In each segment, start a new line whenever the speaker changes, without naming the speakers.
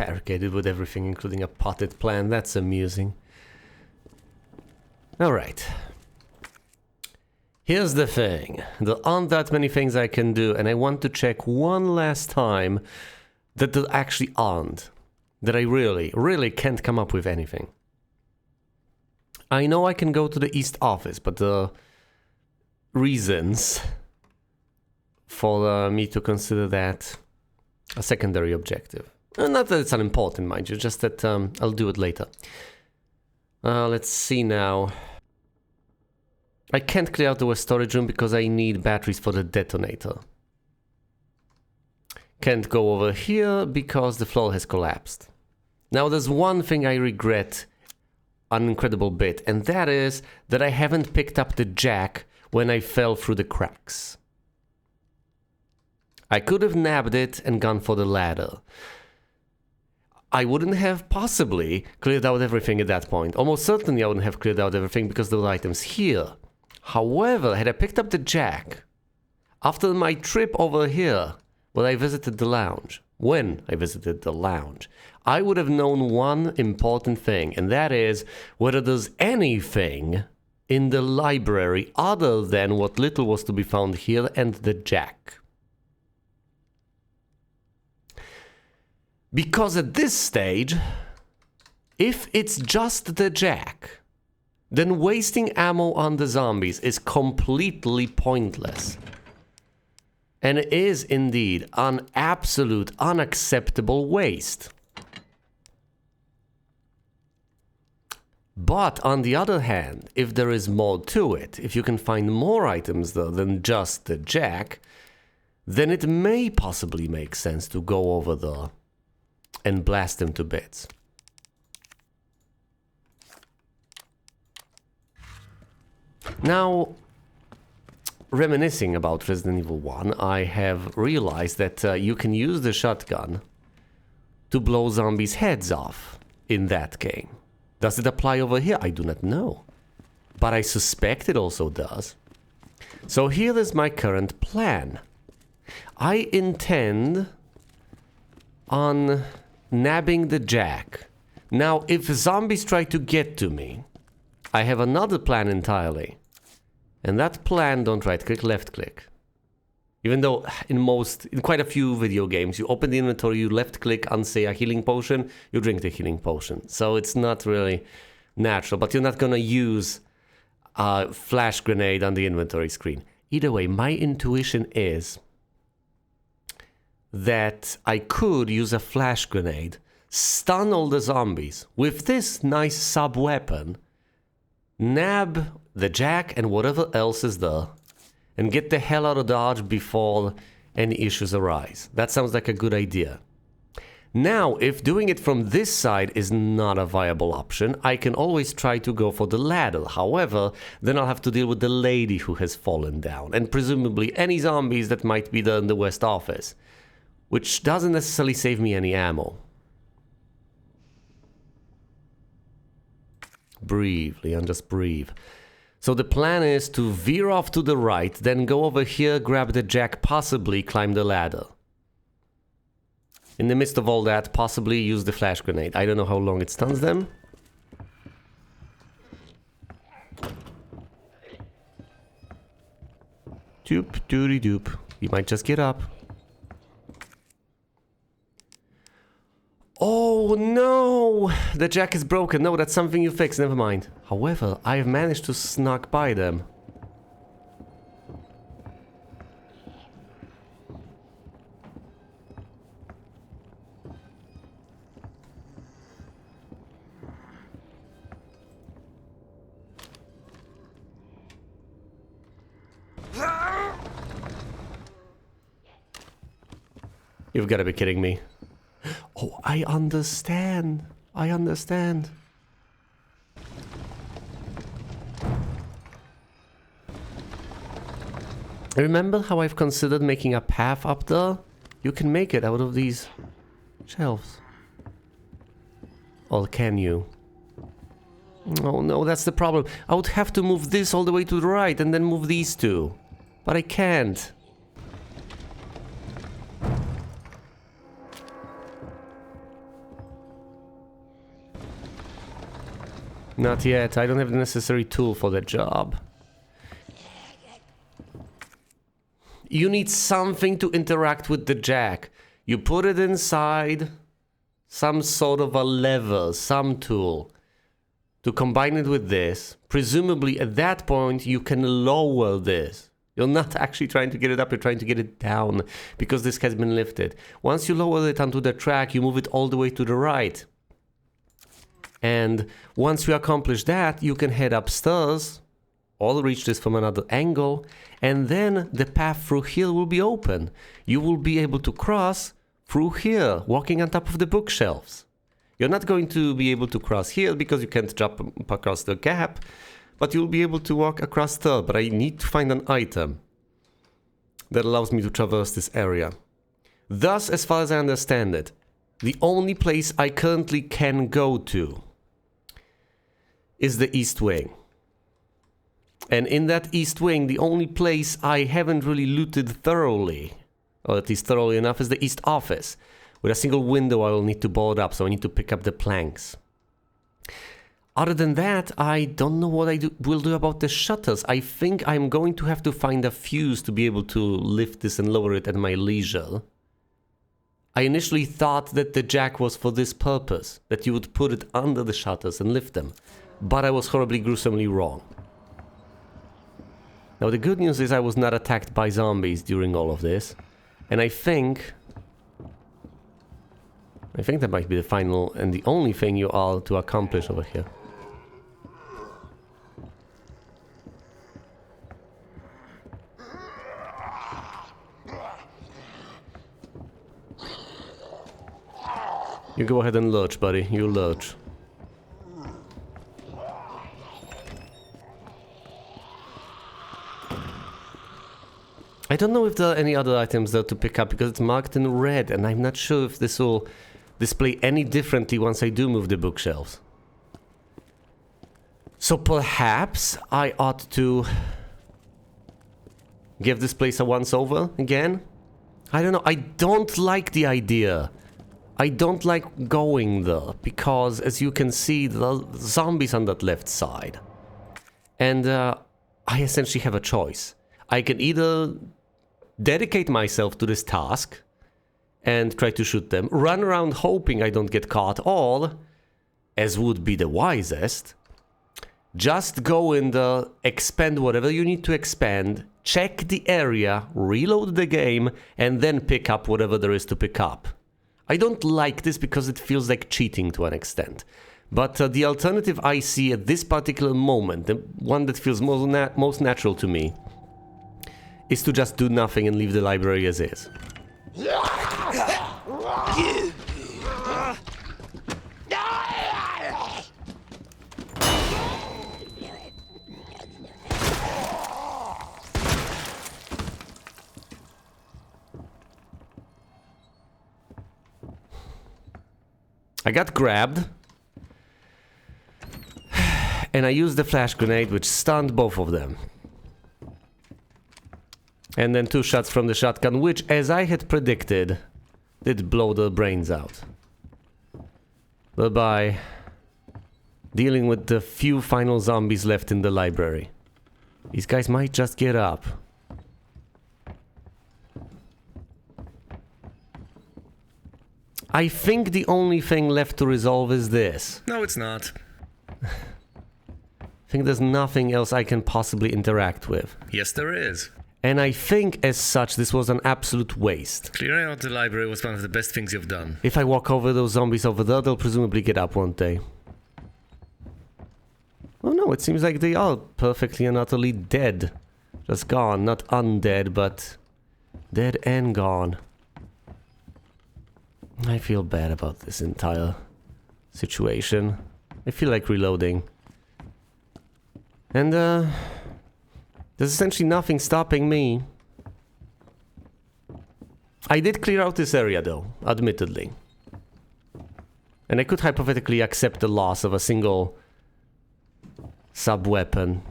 barricaded with everything, including a potted plant. That's amusing. Alright. Here's the thing. There aren't that many things I can do, and I want to check one last time that there actually aren't. That I really can't come up with anything. I know I can go to the East office, but the reasons for me to consider that a secondary objective. Not that it's unimportant, mind you, just that I'll do it later. Let's see now. I can't clear out the west storage room because I need batteries for the detonator. Can't go over here because the floor has collapsed. Now there's one thing I regret an incredible bit, and that is that I haven't picked up the jack when I fell through the cracks. I could have nabbed it and gone for the ladder. I wouldn't have possibly cleared out everything at that point. Almost certainly I wouldn't have cleared out everything because there were items here. However, had I picked up the jack after my trip over here, when I visited the lounge, I would have known one important thing, and that is whether there's anything in the library other than what little was to be found here and the jack. Because at this stage, if it's just the jack, then wasting ammo on the zombies is completely pointless. And it is indeed an absolute unacceptable waste. But on the other hand, if there is more to it, if you can find more items there than just the jack, then it may possibly make sense to go over there and blast them to bits. Now, reminiscing about Resident Evil 1, I have realized that you can use the shotgun to blow zombies' heads off in that game. Does it apply over here? I do not know. But I suspect it also does. So here is my current plan. I intend on nabbing the jack. Now, if zombies try to get to me, I have another plan entirely. And that plan, don't right click, left click. Even though in quite a few video games, you open the inventory, you left click on, say, a healing potion, you drink the healing potion. So it's not really natural, but you're not gonna use a flash grenade on the inventory screen. Either way, my intuition is that I could use a flash grenade, stun all the zombies with this nice sub-weapon, nab the jack and whatever else is there, and get the hell out of Dodge before any issues arise. That sounds like a good idea. Now, if doing it from this side is not a viable option, I can always try to go for the ladder. However, then I'll have to deal with the lady who has fallen down, and presumably any zombies that might be there in the west office, which doesn't necessarily save me any ammo. Breathe, Leon, just breathe. So the plan is to veer off to the right, then go over here, grab the jack, possibly climb the ladder. In the midst of all that, possibly use the flash grenade. I don't know how long it stuns them. Doop, doody doop. You might just get up. Oh no! The jack is broken. No, that's something you fix. Never mind. However, I have managed to sneak by them. You've got to be kidding me. Oh, I understand. I understand. Remember how I've considered making a path up there? You can make it out of these shelves. Or can you? Oh no, that's the problem. I would have to move this all the way to the right and then move these two. But I can't. Not yet. I don't have the necessary tool for that job. You need something to interact with the jack. You put it inside some sort of a lever, some tool, to combine it with this. Presumably at that point you can lower this. You're not actually trying to get it up, you're trying to get it down because this has been lifted. Once you lower it onto the track, you move it all the way to the right. And once you accomplish that, you can head upstairs or reach this from another angle, and then the path through here will be open. You will be able to cross through here, walking on top of the bookshelves. You're not going to be able to cross here because you can't jump across the gap, but you'll be able to walk across there. But I need to find an item that allows me to traverse this area. Thus, as far as I understand it, the only place I currently can go to is the East Wing. And in that East Wing, the only place I haven't really looted thoroughly, or at least thoroughly enough, is the East Office. With a single window I will need to board up, so I need to pick up the planks. Other than that, I don't know what I will do about the shutters. I think I'm going to have to find a fuse to be able to lift this and lower it at my leisure. I initially thought that the jack was for this purpose, that you would put it under the shutters and lift them. But I was horribly, gruesomely wrong. Now the good news is I was not attacked by zombies during all of this. And I think that might be the final and the only thing you are to accomplish over here. You go ahead and lurch, buddy. You lurch. I don't know if there are any other items there to pick up because it's marked in red, and I'm not sure if this will display any differently once I do move the bookshelves. So perhaps I ought to give this place a once-over again? I don't know. I don't like the idea. I don't like going there because, as you can see, there are zombies on that left side. And I essentially have a choice. I can either dedicate myself to this task and try to shoot them, run around hoping I don't get caught, or, as would be the wisest, just go in there, expend whatever you need to expend, check the area, reload the game, and then pick up whatever there is to pick up. I don't like this because it feels like cheating to an extent. But the alternative I see at this particular moment, the one that feels most natural to me, is to just do nothing and leave the library as is. I got grabbed, and I used the flash grenade, which stunned both of them. And then 2 shots from the shotgun, which, as I had predicted, did blow their brains out. Thereby dealing with the few final zombies left in the library. These guys might just get up. I think the only thing left to resolve is this.
No, it's not.
I think there's nothing else I can possibly interact with.
Yes, there is.
And I think, as such, this was an absolute waste.
Clearing out the library was one of the best things you've done.
If I walk over those zombies over there, they'll presumably get up, won't they? Oh no, it seems like they are perfectly and utterly dead. Just gone, not undead, but dead and gone. I feel bad about this entire situation. I feel like reloading. And, there's essentially nothing stopping me. I did clear out this area, though, admittedly. And I could hypothetically accept the loss of a single sub-weapon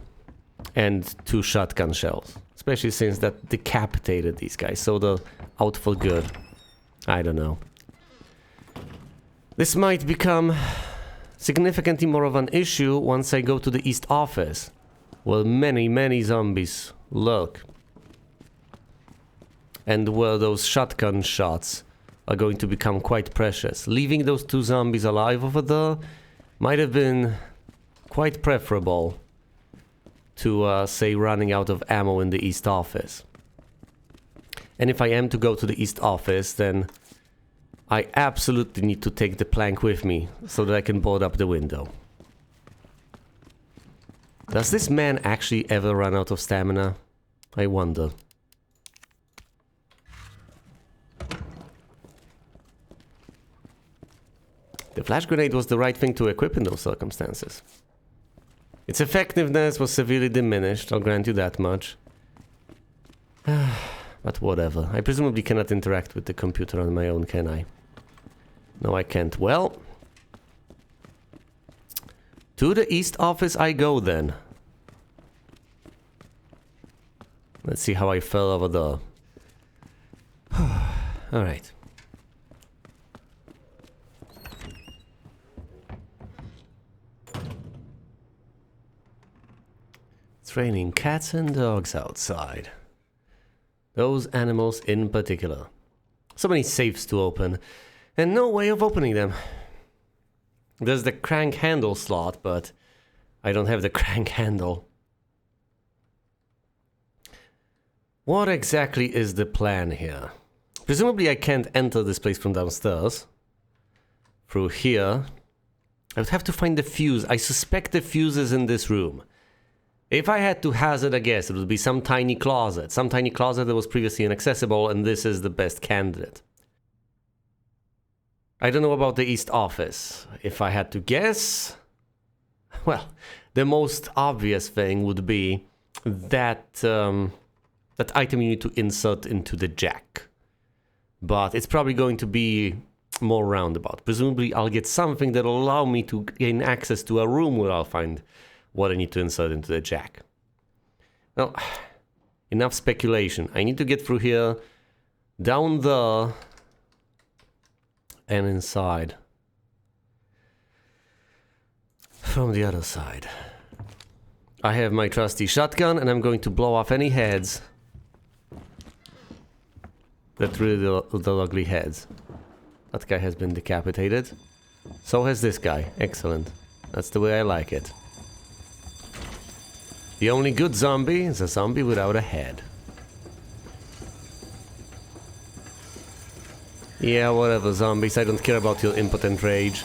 and 2 shotgun shells. Especially since that decapitated these guys, so they're out for good. I don't know. This might become significantly more of an issue once I go to the east office. Well, many zombies lurk. And where those shotgun shots are going to become quite precious. Leaving those 2 zombies alive over there might have been quite preferable to, say, running out of ammo in the east office. And if I am to go to the east office, then I absolutely need to take the plank with me so that I can board up the window. Does this man actually ever run out of stamina? I wonder. The flash grenade was the right thing to equip in those circumstances. Its effectiveness was severely diminished, I'll grant you that much. But whatever. I presumably cannot interact with the computer on my own, can I? No, I can't. Well, to the east office I go then. Let's see how I fell over there. Alright. It's raining cats and dogs outside. Those animals in particular. So many safes to open, and no way of opening them. There's the crank handle slot, but I don't have the crank handle. What exactly is the plan here? Presumably I can't enter this place from downstairs. Through here. I would have to find the fuse. I suspect the fuse is in this room. If I had to hazard a guess, it would be some tiny closet. Some tiny closet that was previously inaccessible, and this is the best candidate. I don't know about the east office. If I had to guess... Well, the most obvious thing would be that... that item you need to insert into the jack. But it's probably going to be more roundabout. Presumably I'll get something that'll allow me to gain access to a room where I'll find what I need to insert into the jack. Well, enough speculation. I need to get through here, down there, and inside. From the other side. I have my trusty shotgun, and I'm going to blow off any heads. That's really the ugly heads. That guy has been decapitated. So has this guy. Excellent. That's the way I like it. The only good zombie is a zombie without a head. Yeah, whatever, zombies. I don't care about your impotent rage.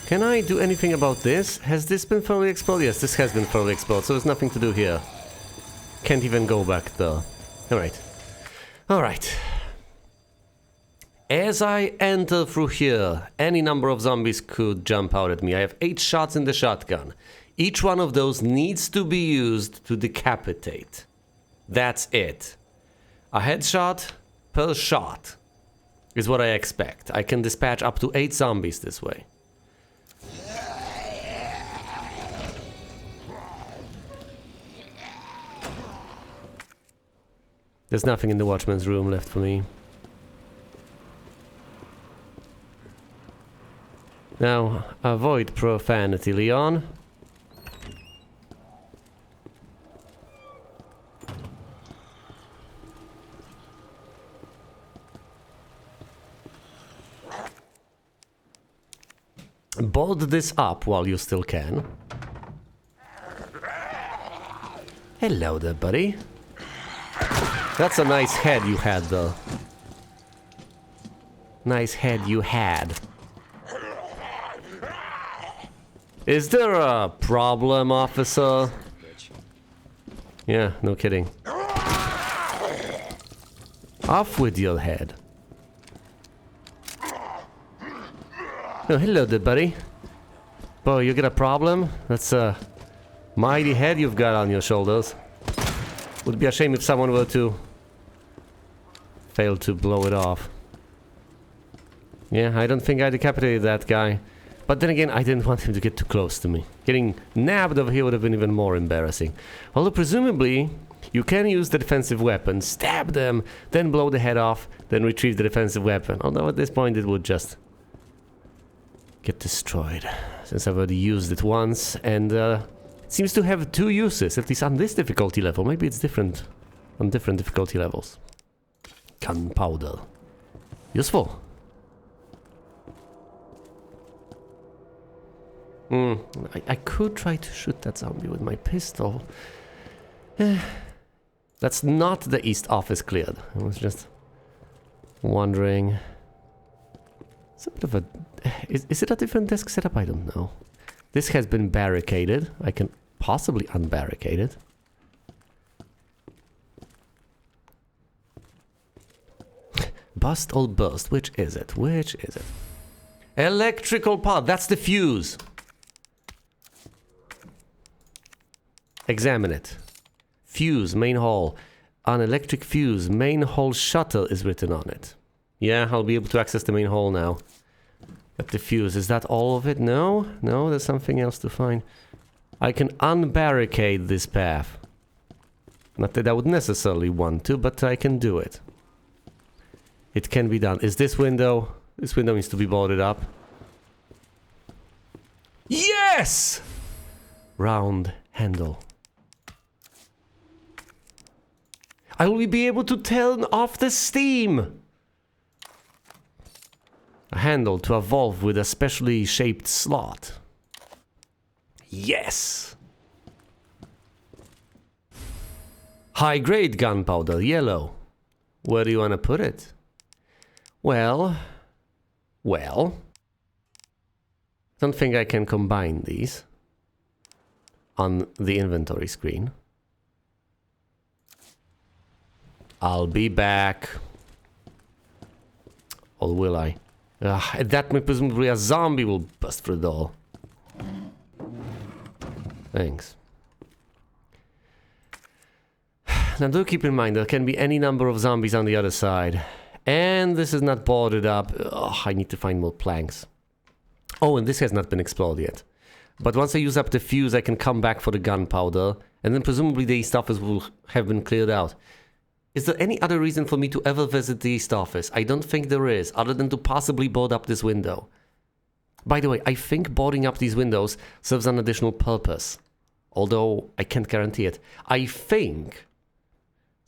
Can I do anything about this? Has this been thoroughly explored? Yes, this has been thoroughly explored, so there's nothing to do here. Can't even go back there. Alright. Alright. As I enter through here, any number of zombies could jump out at me. I have 8 shots in the shotgun. Each one of those needs to be used to decapitate. That's it. A headshot per shot is what I expect. I can dispatch up to 8 zombies this way. There's nothing in the watchman's room left for me. Now, avoid profanity, Leon. Board this up while you still can. Hello there, buddy. That's a nice head you had, though. Nice head you had. Is there a problem, officer? Yeah, no kidding. Off with your head. Oh, hello there, buddy. Boy, you got a problem? That's a mighty head you've got on your shoulders. Would be a shame if someone were to fail to blow it off. Yeah, I don't think I decapitated that guy. But then again, I didn't want him to get too close to me. Getting nabbed over here would have been even more embarrassing. Although presumably, you can use the defensive weapon, stab them, then blow the head off, then retrieve the defensive weapon. Although at this point it would just get destroyed. Since I've already used it once, and it seems to have 2 uses, at least on this difficulty level. Maybe it's different on different difficulty levels. Gunpowder. Useful. I could try to shoot that zombie with my pistol. That's not the east office cleared. I was just wondering. It's a bit of a... Is it a different desk setup? I don't know. This has been barricaded. I can possibly unbarricade it. Bust or burst? Which is it? Which is it? Electrical power. That's the fuse. Examine it. Fuse, main hall. An electric fuse, main hall shutter is written on it. Yeah, I'll be able to access the main hall now. But the fuse, is that all of it? No? No, there's something else to find. I can unbarricade this path. Not that I would necessarily want to, but I can do it. It can be done. Is this window... This window needs to be boarded up. Yes! Round handle. I will be able to turn off the steam! A handle to a valve with a specially shaped slot. Yes! High grade gunpowder, yellow. Where do you want to put it? Well... Don't think I can combine these on the inventory screen. I'll be back. Or will I? At that point, presumably a zombie will bust through the door. Thanks. Now do keep in mind, there can be any number of zombies on the other side. And this is not boarded up. Ugh, I need to find more planks. Oh, and this has not been explored yet. But once I use up the fuse, I can come back for the gunpowder. And then presumably the east office will have been cleared out. Is there any other reason for me to ever visit the east office? I don't think there is, other than to possibly board up this window. By the way, I think boarding up these windows serves an additional purpose. Although I can't guarantee it. I think...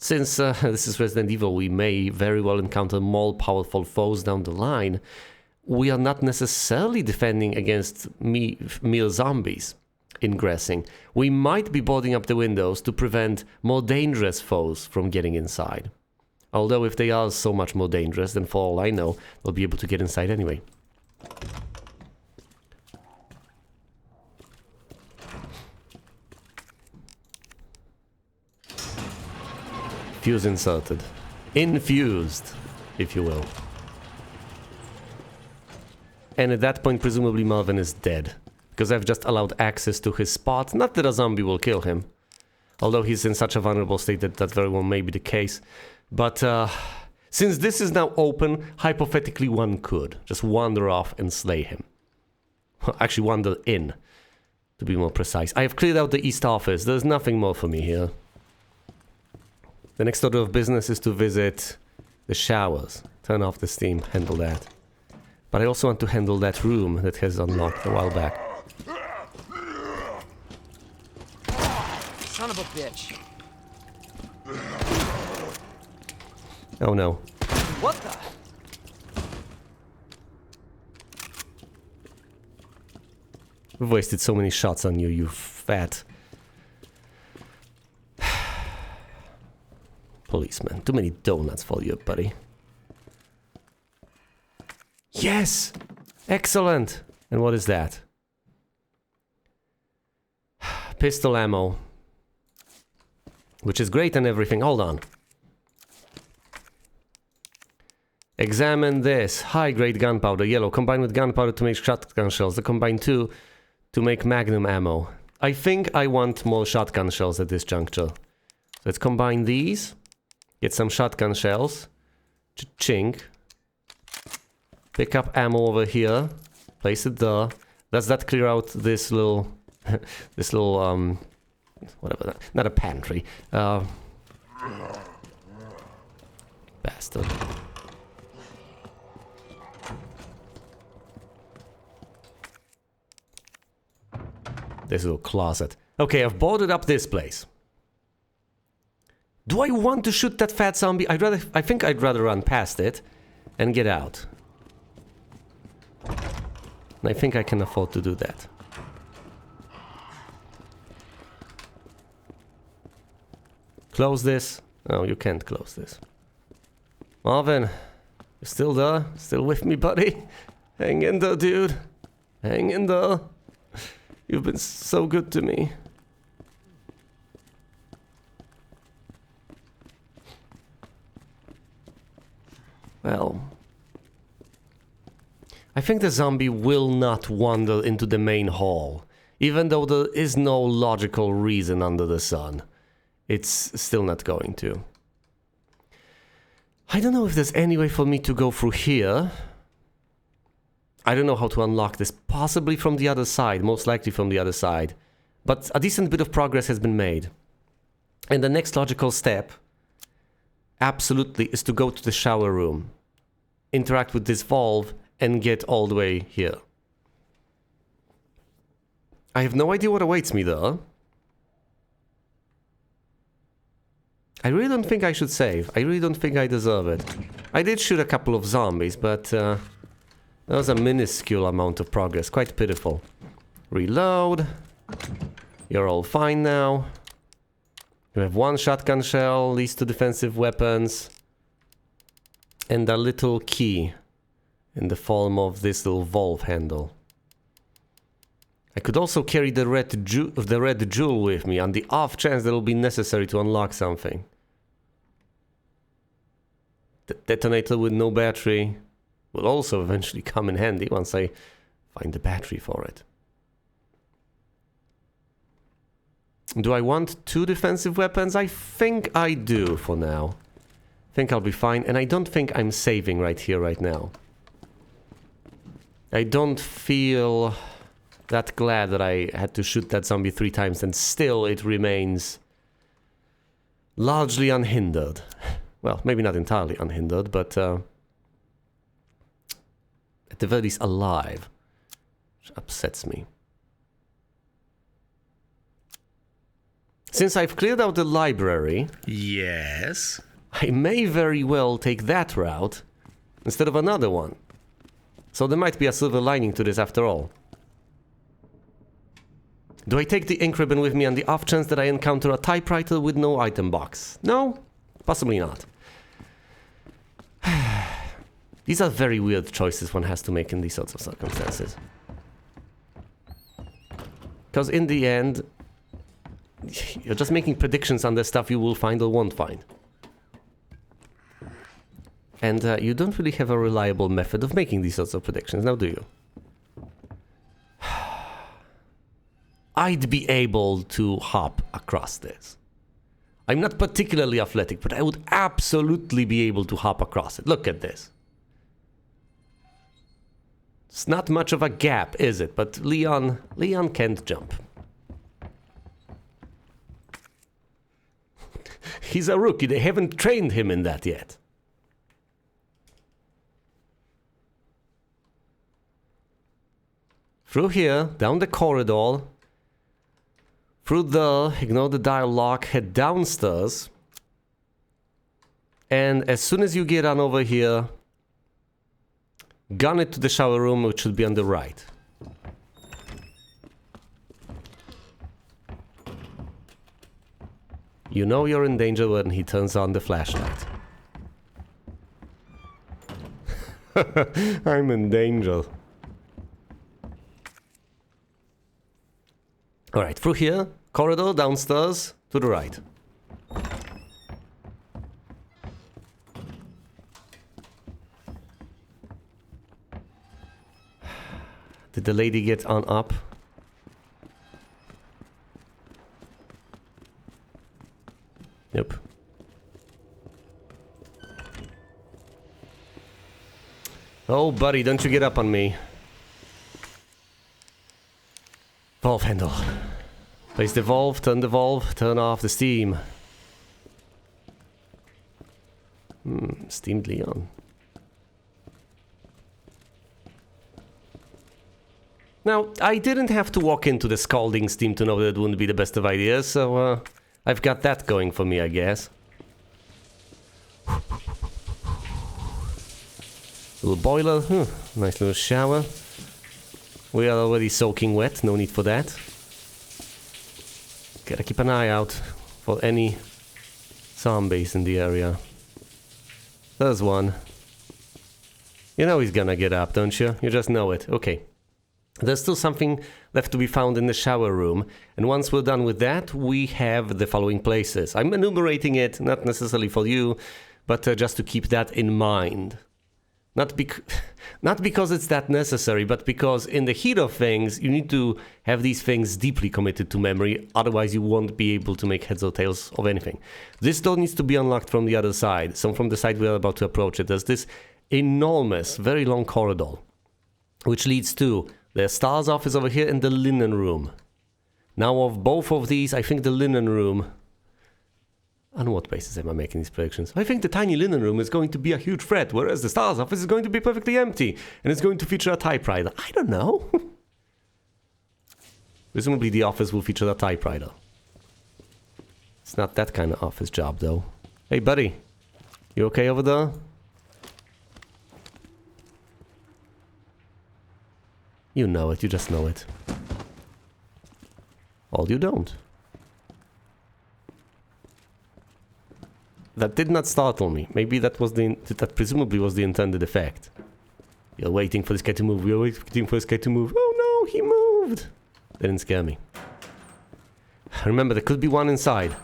Since this is Resident Evil, we may very well encounter more powerful foes down the line. We are not necessarily defending against mere zombies ingressing. We might be boarding up the windows to prevent more dangerous foes from getting inside. Although if they are so much more dangerous, then for all I know, they'll be able to get inside anyway. Fuse inserted. Infused, if you will. And at that point, presumably Marvin is dead. Because I've just allowed access to his spot. Not that a zombie will kill him. Although he's in such a vulnerable state that that very well may be the case. But since this is now open, hypothetically one could just wander off and slay him. Actually, wander in, to be more precise. I have cleared out the east office. There's nothing more for me here. The next order of business is to visit the showers. Turn off the steam, handle that. But I also want to handle that room that has unlocked a while back.
Son of a bitch.
Oh no.
What the?
We've wasted so many shots on you, you fat... policeman. Too many donuts for you, buddy. Yes! Excellent! And what is that? Pistol ammo. Which is great and everything. Hold on. Examine this. High-grade gunpowder. Yellow. Combined with gunpowder to make shotgun shells. The combine two to make magnum ammo. I think I want more shotgun shells at this juncture. So let's combine these. Get some shotgun shells. Chink. Pick up ammo over here. Place it there. Does that clear out this little... this little, whatever that... Not a pantry. Bastard. this little closet. Okay, I've boarded up this place. Do I want to shoot that fat zombie? I think I'd rather run past it and get out. And I think I can afford to do that. Close this. No, you can't close this. Marvin, you still there? Still with me, buddy? Hang in there, dude. Hang in there. You've been so good to me. Well, I think the zombie will not wander into the main hall, even though there is no logical reason under the sun. It's still not going to. I don't know if there's any way for me to go through here. I don't know how to unlock this. Possibly from the other side, most likely from the other side. But a decent bit of progress has been made. And the next logical step, absolutely, is to go to the shower room, interact with this valve, and get all the way here. I have no idea what awaits me there. I really don't think I should save. I really don't think I deserve it. I did shoot a couple of zombies, but that was a minuscule amount of progress. Quite pitiful. Reload. You're all fine now. You have one shotgun shell, these two defensive weapons, and a little key in the form of this little valve handle. I could also carry the red jewel with me on the off chance that it will be necessary to unlock something. The detonator with no battery will also eventually come in handy once I find the battery for it. Do I want two defensive weapons? I think I do for now. I think I'll be fine, and I don't think I'm saving right here, right now. I don't feel that glad that I had to shoot that zombie 3 times, and still it remains largely unhindered. Well, maybe not entirely unhindered, but at the very least alive, which upsets me. Since I've cleared out the library,
Yes.
I may very well take that route instead of another one. So there might be a silver lining to this after all. Do I take the ink ribbon with me on the off chance that I encounter a typewriter with no item box? No? Possibly not. These are very weird choices one has to make in these sorts of circumstances. Because in the end, you're just making predictions on the stuff you will find or won't find. And you don't really have a reliable method of making these sorts of predictions, now do you? I'd be able to hop across this. I'm not particularly athletic, but I would absolutely be able to hop across it. Look at this. It's not much of a gap, is it? But Leon can't jump. He's a rookie. They haven't trained him in that yet. Through here, down the corridor. Through there, ignore the dialogue, head downstairs. And as soon as you get on over here, gun it to the shower room, which should be on the right. You know you're in danger when he turns on the flashlight. I'm in danger. Alright, through here, corridor, downstairs, to the right. Did the lady get on up? Nope. Oh, buddy, don't you get up on me. Valve handle. Place the valve, turn off the steam. Steamed Leon. Now, I didn't have to walk into the scalding steam to know that it wouldn't be the best of ideas, so I've got that going for me, I guess. Little boiler, nice little shower. We are already soaking wet, no need for that. Gotta keep an eye out for any zombies in the area. There's one. You know he's gonna get up, don't you? You just know it. Okay. There's still something left to be found in the shower room, and once we're done with that, we have the following places. I'm enumerating it, not necessarily for you, but just to keep that in mind. Not because it's that necessary, but because in the heat of things, you need to have these things deeply committed to memory, otherwise you won't be able to make heads or tails of anything. This door needs to be unlocked from the other side, so from the side we are about to approach it. There's this enormous, very long corridor, which leads to the STARS office over here and the linen room. Now of both of these, I think the linen room... On what basis am I making these predictions? I think the tiny linen room is going to be a huge threat, whereas the STARS office is going to be perfectly empty, and it's going to feature a typewriter. I don't know. Presumably the office will feature a typewriter. It's not that kind of office job, though. Hey, buddy. You okay over there? You know it, you just know it. Or you don't. That did not startle me. Maybe that presumably was the intended effect. You're waiting for this guy to move. We're waiting for this guy to move. Oh no, he moved! Didn't scare me. Remember, there could be one inside.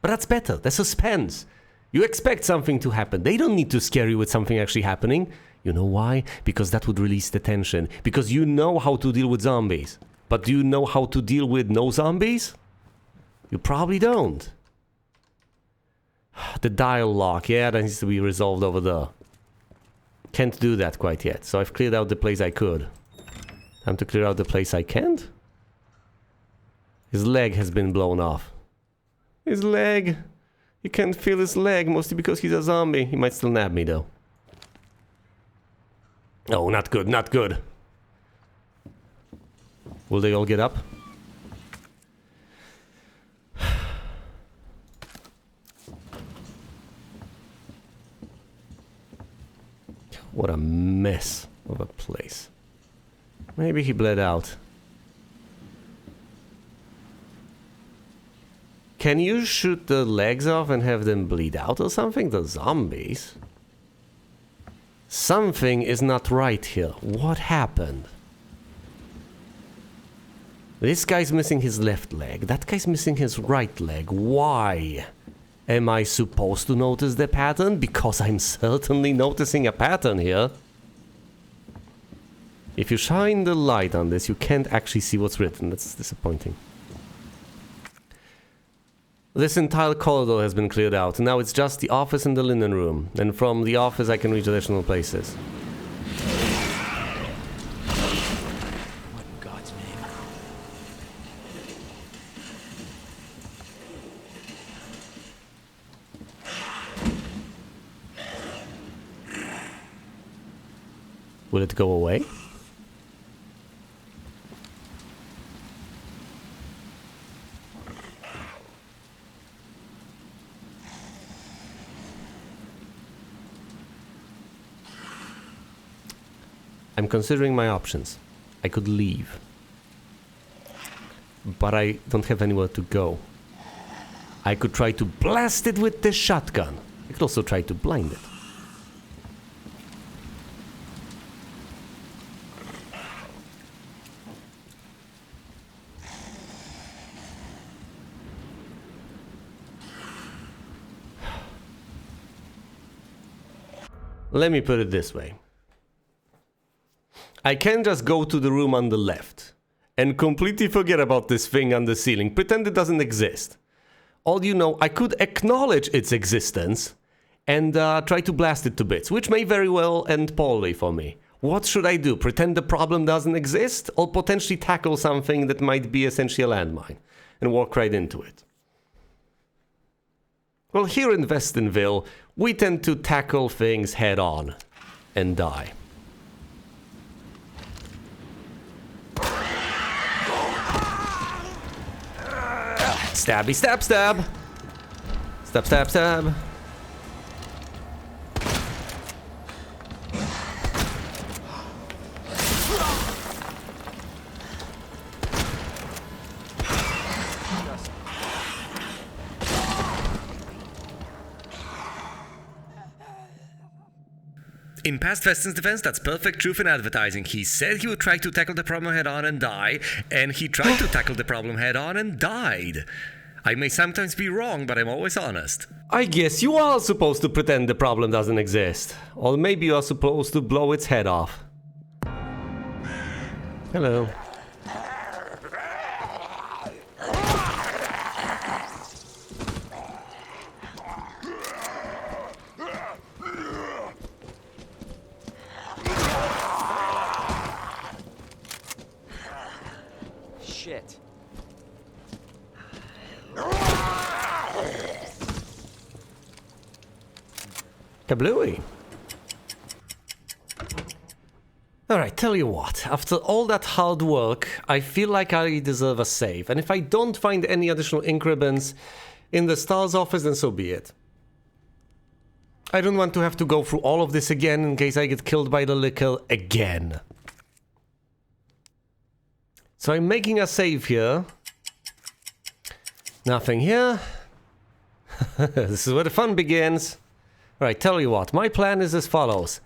But that's better. There's suspense. You expect something to happen. They don't need to scare you with something actually happening. You know why? Because that would release the tension. Because you know how to deal with zombies. But do you know how to deal with no zombies? You probably don't. The dial lock, yeah, that needs to be resolved over there. Can't do that quite yet, so I've cleared out the place I could. Time to clear out the place I can't? His leg has been blown off. His leg! You can't feel his leg, mostly because he's a zombie. He might still nab me, though. Oh, not good, not good. Will they all get up? What a mess of a place. Maybe he bled out. Can you shoot the legs off and have them bleed out or something? The zombies? Something is not right here. What happened? This guy's missing his left leg. That guy's missing his right leg. Why? Am I supposed to notice the pattern? Because I'm certainly noticing a pattern here. If you shine the light on this, you can't actually see what's written. That's disappointing. This entire corridor has been cleared out. Now it's just the office and the linen room. And from the office I can reach additional places.
What in God's name?
Will it go away? I'm considering my options. I could leave. But I don't have anywhere to go. I could try to blast it with this shotgun. I could also try to blind it. Let me put it this way. I can just go to the room on the left and completely forget about this thing on the ceiling, pretend it doesn't exist. All you know, I could acknowledge its existence and try to blast it to bits, which may very well end poorly for me. What should I do? Pretend the problem doesn't exist, or potentially tackle something that might be essentially a landmine and walk right into it? Well, here in Vestonville, we tend to tackle things head on. and die. Stabby, stab, stab! Stab, stab, stab.
In past Weston's defense, that's perfect truth in advertising. He said he would try to tackle the problem head on and die, and he tried to tackle the problem head on and died. I may sometimes be wrong, but I'm always honest.
I guess you are supposed to pretend the problem doesn't exist. Or maybe you are supposed to blow its head off. Hello.
Shit.
Kablooey. Alright, tell you what, after all that hard work, I feel like I deserve a save, and if I don't find any additional ink ribbons in the STARS office, then so be it. I don't want to have to go through all of this again in case I get killed by the liquor again. So I'm making a save here. Nothing here. This is where the fun begins. Alright, tell you what, my plan is as follows.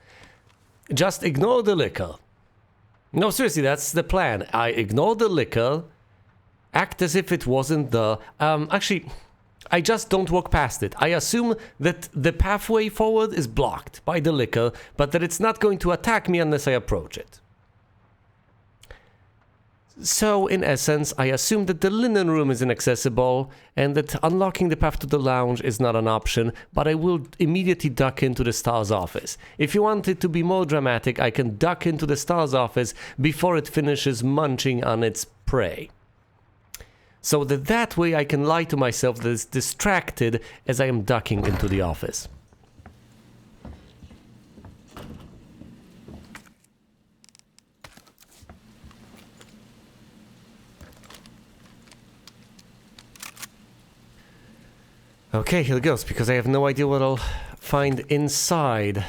Just ignore the liquor. No, seriously, that's the plan. I ignore the liquor, act as if it wasn't there. Actually, I just don't walk past it. I assume that the pathway forward is blocked by the liquor, but that it's not going to attack me unless I approach it. So, in essence, I assume that the linen room is inaccessible and that unlocking the path to the lounge is not an option, but I will immediately duck into the STARS office. If you want it to be more dramatic, I can duck into the STARS office before it finishes munching on its prey. So that way I can lie to myself that it's distracted as I am ducking into the office. Okay, here goes, because I have no idea what I'll find inside.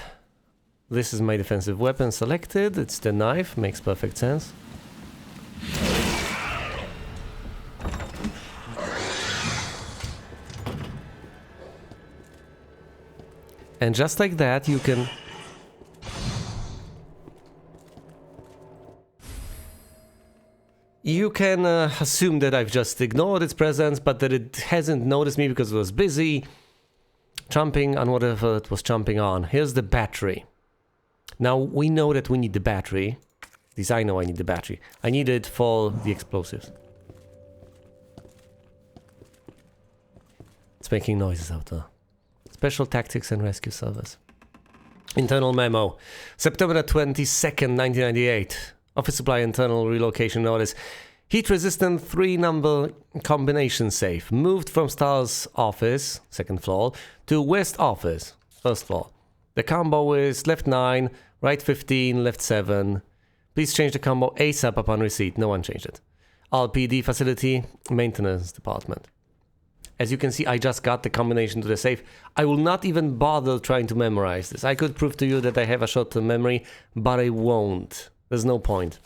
This is my defensive weapon selected. It's the knife, makes perfect sense. And just like that, you can... You can assume that I've just ignored its presence, but that it hasn't noticed me because it was busy chomping on whatever it was chomping on. Here's the battery. Now, we know that we need the battery. At least I know I need the battery. I need it for the explosives. It's making noises out there. Special Tactics and Rescue Service. Internal memo. September 22nd, 1998. Office supply internal relocation notice. Heat resistant 3-number combination safe. Moved from STARS office, 2nd floor, to West office, 1st floor. The combo is left 9, right 15, left 7. Please change the combo ASAP upon receipt. No one changed it. RPD facility, maintenance department. As you can see, I just got the combination to the safe. I will not even bother trying to memorize this. I could prove to you that I have a short-term memory, but I won't. There's no point.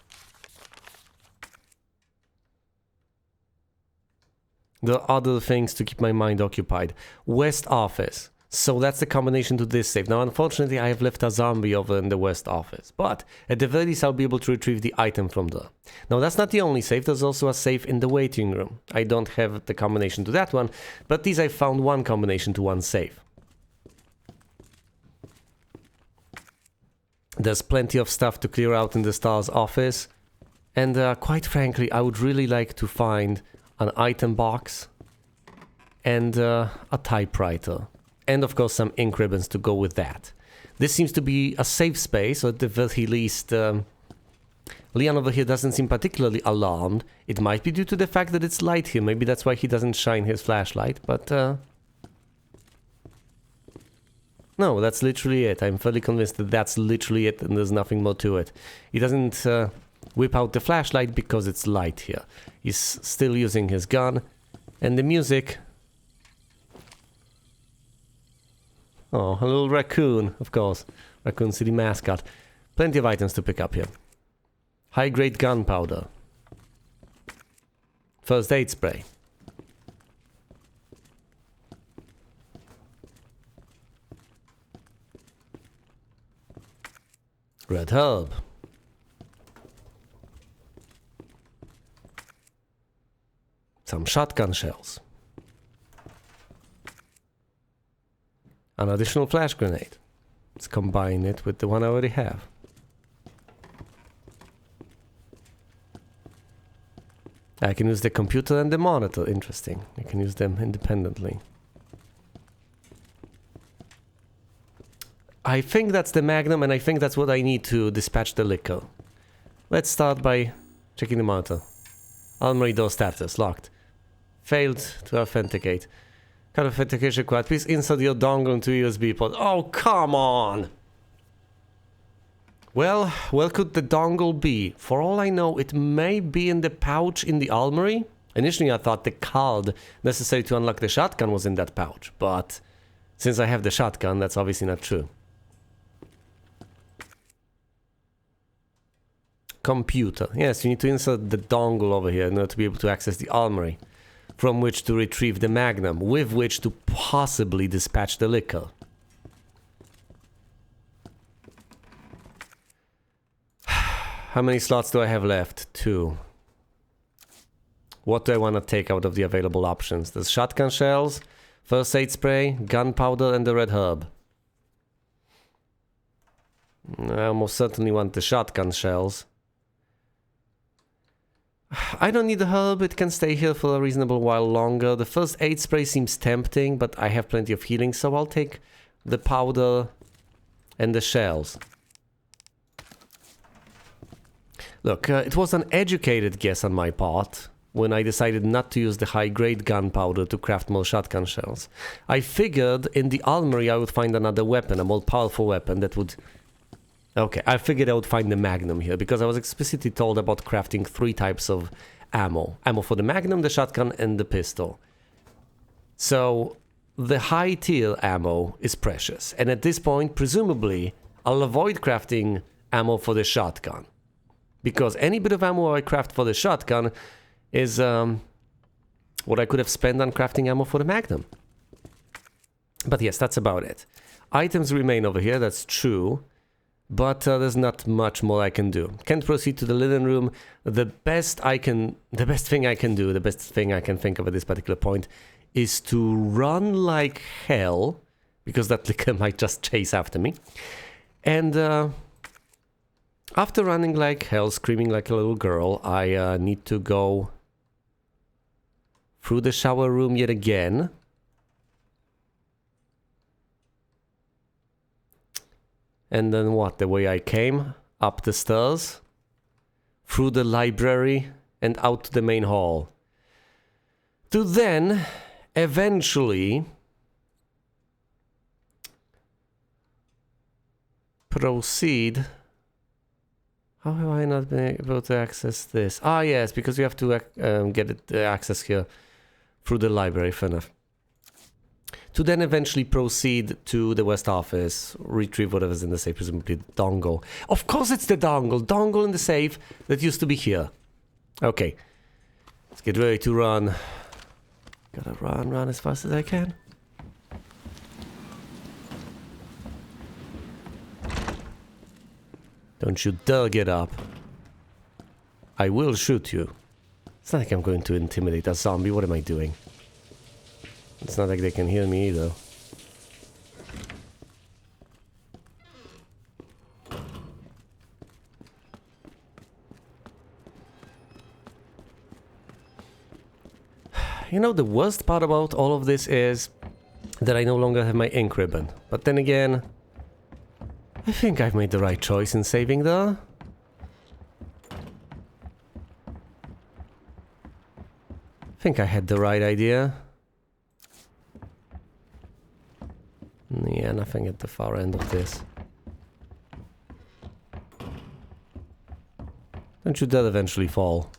There are other things to keep my mind occupied. West office. So that's the combination to this safe. Now, unfortunately, I have left a zombie over in the West office. But at the very least, I'll be able to retrieve the item from there. Now, that's not the only safe. There's also a safe in the waiting room. I don't have the combination to that one. But at least I found one combination to one safe. There's plenty of stuff to clear out in the STARS office. And quite frankly, I would really like to find an item box and a typewriter. And of course some ink ribbons to go with that. This seems to be a safe space, or at the very least Leon over here doesn't seem particularly alarmed. It might be due to the fact that it's light here. Maybe that's why he doesn't shine his flashlight, but... No, that's literally it. I'm fairly convinced that that's literally it and there's nothing more to it. He doesn't whip out the flashlight because it's light here. He's still using his gun. And the music... Oh, a little raccoon, of course. Raccoon City mascot. Plenty of items to pick up here. High-grade gunpowder. First aid spray. Red herb. Some shotgun shells. An additional flash grenade. Let's combine it with the one I already have. I can use the computer and the monitor. Interesting. I can use them independently. I think that's the Magnum, and I think that's what I need to dispatch the liquor. Let's start by checking the monitor. Armory door status locked. Failed to authenticate. Card authentication required. Please insert your dongle into USB port. Oh, come on! Well, where could the dongle be? For all I know, it may be in the pouch in the armory. Initially, I thought the card necessary to unlock the shotgun was in that pouch, but since I have the shotgun, that's obviously not true. Computer. Yes, you need to insert the dongle over here in order to be able to access the armory, from which to retrieve the Magnum, with which to possibly dispatch the liquor. How many slots do I have left? 2. What do I want to take out of the available options? There's shotgun shells, first aid spray, gunpowder, and the red herb. I almost certainly want the shotgun shells. I don't need the herb, it can stay here for a reasonable while longer. The first aid spray seems tempting, but I have plenty of healing, so I'll take the powder and the shells. Look, it was an educated guess on my part when I decided not to use the high-grade gunpowder to craft more shotgun shells. I figured in the armory I would find another weapon, a more powerful weapon that would... Okay, I figured I would find the Magnum here, because I was explicitly told about crafting 3 types of ammo. Ammo for the Magnum, the shotgun, and the pistol. So, the high-tier ammo is precious, and at this point, presumably, I'll avoid crafting ammo for the shotgun. Because any bit of ammo I craft for the shotgun is what I could have spent on crafting ammo for the Magnum. But yes, that's about it. Items remain over here, that's true. But there's not much more I can do. Can't proceed to the linen room. The best thing I can think of at this particular point is to run like hell, because that liquor might just chase after me. And after running like hell, screaming like a little girl, I need to go through the shower room yet again. And then what? The way I came? Up the stairs? Through the library? And out to the main hall. To then, eventually... proceed... How have I not been able to access this? Ah, yes, because you have to get it, access here through the library, fair enough. To then eventually proceed to the West Office, retrieve whatever's in the safe, presumably the dongle. Of course it's the dongle! Dongle in the safe that used to be here. Okay. Let's get ready to run. Gotta run as fast as I can. Don't you dare get up. I will shoot you. It's not like I'm going to intimidate a zombie. What am I doing? It's not like they can hear me either. You know, the worst part about all of this is that I no longer have my ink ribbon. But then again, I think I've made the right choice in saving there. I think I had the right idea. Yeah, nothing at the far end of this. Don't you dare eventually fall.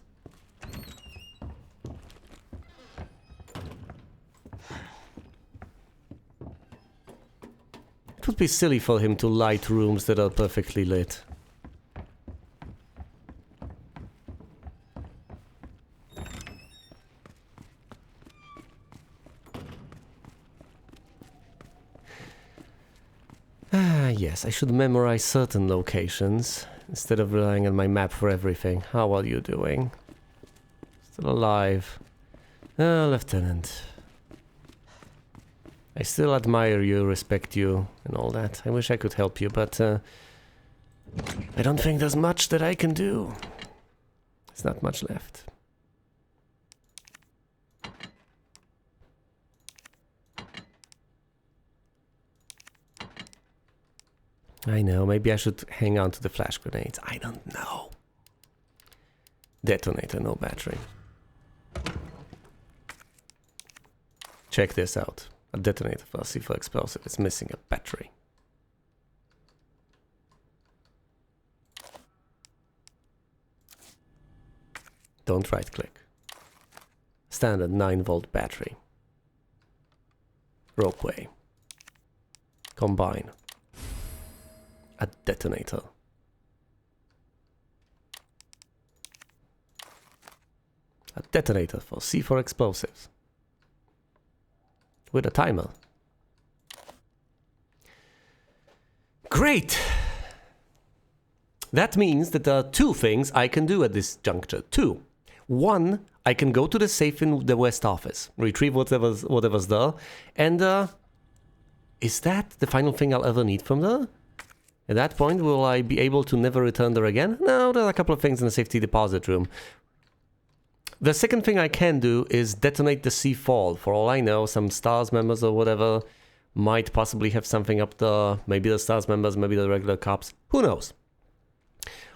It would be silly for him to light rooms that are perfectly lit. Ah, yes, I should memorize certain locations instead of relying on my map for everything. How are you doing? Still alive. Lieutenant. I still admire you, respect you, and all that. I wish I could help you, but I don't think there's much that I can do. There's not much left. I know, maybe I should hang on to the flash grenades. I don't know. Detonator, no battery. Check this out. A detonator for a C4 explosive. It's missing a battery. Don't right click. Standard 9-volt battery. Ropeway. Combine. A detonator. A detonator for C4 explosives. With a timer. Great! That means that there are two things I can do at this juncture. Two. One, I can go to the safe in the West office, retrieve whatever's there, and is that the final thing I'll ever need from there? At that point, will I be able to never return there again? No, there are a couple of things in the safety deposit room. The second thing I can do is detonate the C4. For all I know, some STARS members or whatever might possibly have something up there. Maybe the STARS members, maybe the regular cops. Who knows?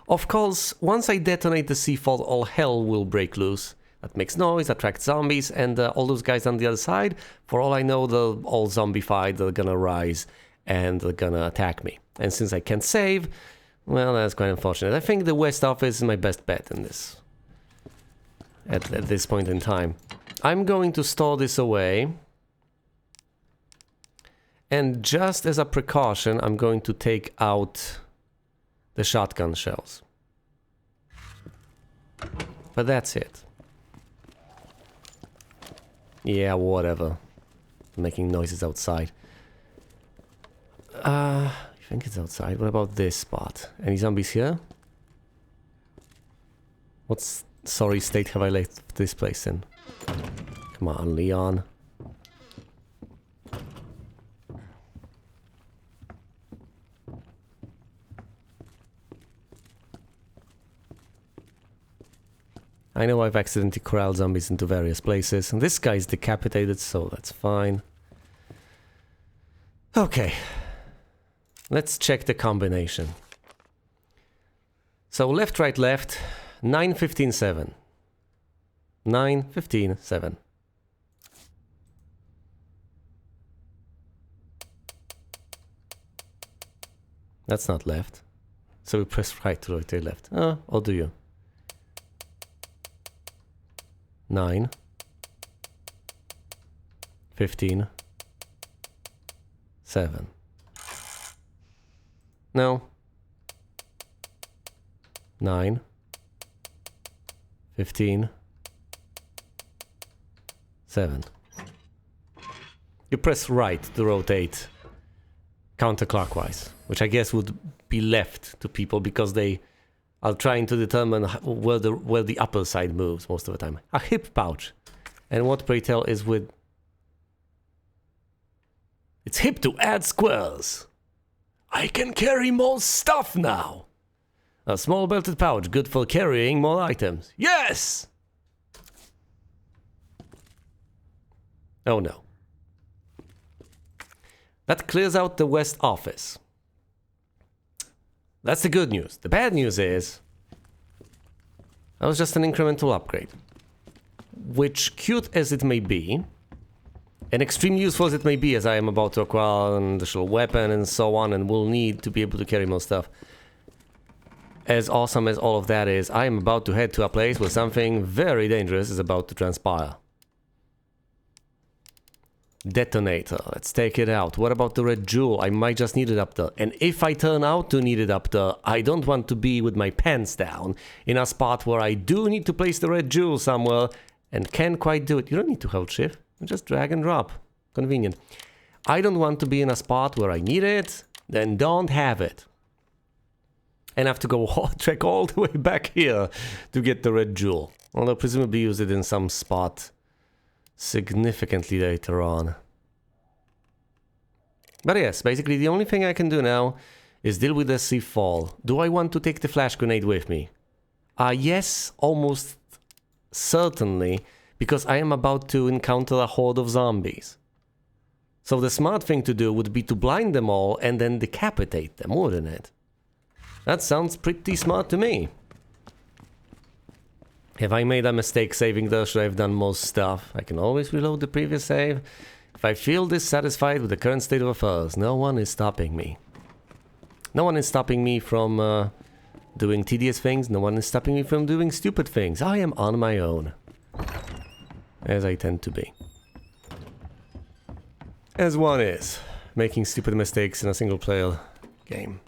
Of course, once I detonate the C4, all hell will break loose. That makes noise, attracts zombies, and all those guys on the other side, for all I know, they're all zombified, they're gonna rise, and they're gonna attack me. And since I can't save, well, that's quite unfortunate. I think the West office is my best bet in this. At this point in time. I'm going to store this away. And just as a precaution, I'm going to take out the shotgun shells. But that's it. Yeah, whatever. Making noises outside. I think it's outside. What about this spot? Any zombies here? What's... sorry state have I left this place in? Come on, Leon. I know I've accidentally corralled zombies into various places, and this guy's decapitated, so that's fine. Okay. Let's check the combination. So left, right, left. 9, 15, 7. 9, 15, 7. That's not left. So we press right to rotate left. Oh, or do you? 9. 15. 7. No. 9. 15. 7. You press right to rotate counterclockwise, which I guess would be left to people because they are trying to determine where the upper side moves most of the time. A hip pouch. And what, pray tell, is with... It's hip to add squares. I can carry more stuff now. A small belted pouch, good for carrying more items. Yes! Oh no. That clears out the West office. That's the good news. The bad news is... that was just an incremental upgrade. Which, cute as it may be, And extreme useful as it may be, as I am about to acquire an additional weapon and so on, and will need to be able to carry more stuff. As awesome as all of that is, I am about to head to a place where something very dangerous is about to transpire. Detonator. Let's take it out. What about the red jewel? I might just need it up there. And if I turn out to need it up there, I don't want to be with my pants down in a spot where I do need to place the red jewel somewhere and can't quite do it. You don't need to hold shift. Just drag and drop. Convenient. I don't want to be in a spot where I need it, then don't have it. And have to go trek all the way back here to get the red jewel. Although presumably use it in some spot significantly later on. But yes, basically the only thing I can do now is deal with the sea fall. Do I want to take the flash grenade with me? Yes, almost certainly, because I am about to encounter a horde of zombies. So the smart thing to do would be to blind them all and then decapitate them, wouldn't it? That sounds pretty smart to me. Have I made a mistake saving there? Should I have done most stuff? I can always reload the previous save. If I feel dissatisfied with the current state of affairs, no one is stopping me. No one is stopping me from doing tedious things. No one is stopping me from doing stupid things. I am on my own. As I tend to be. As one is. Making stupid mistakes in a single player game.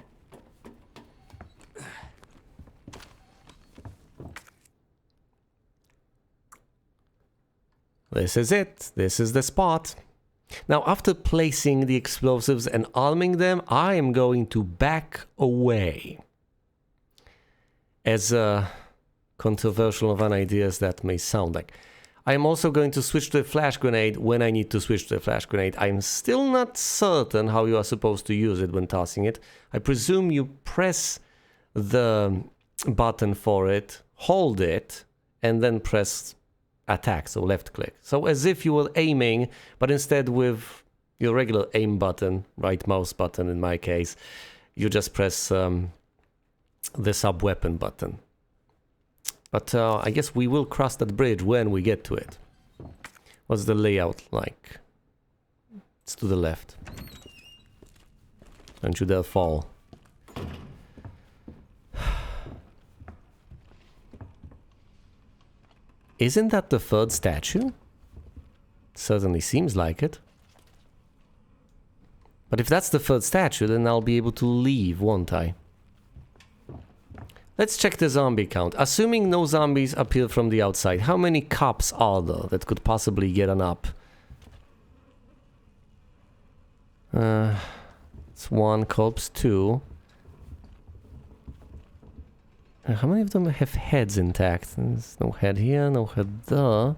This is it. This is the spot. Now, after placing the explosives and arming them, I am going to back away. As controversial of an idea as that may sound like. I am also going to switch to a flash grenade when I need to switch to a flash grenade. I'm still not certain how you are supposed to use it when tossing it. I presume you press the button for it, hold it, and then press attack, so left click. So as if you were aiming, but instead with your regular aim button, right mouse button in my case, you just press the sub weapon button. But I guess we will cross that bridge when we get to it. What's the layout like? It's to the left. Don't you dare fall. Isn't that the third statue? Certainly seems like it. But if that's the third statue, then I'll be able to leave, won't I? Let's check the zombie count. Assuming no zombies appear from the outside, how many cops are there that could possibly get an up? It's one corpse, two. How many of them have heads intact? There's no head here, no head there.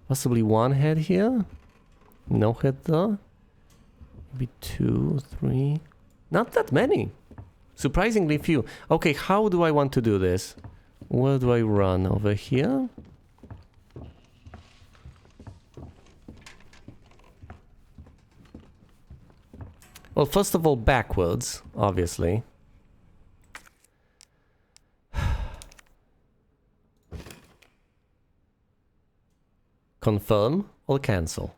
Possibly one head here? No head there? Maybe two, three. Not that many. Surprisingly few. Okay, how do I want to do this? Where do I run? Over here? Well, first of all, backwards, obviously. Confirm or cancel?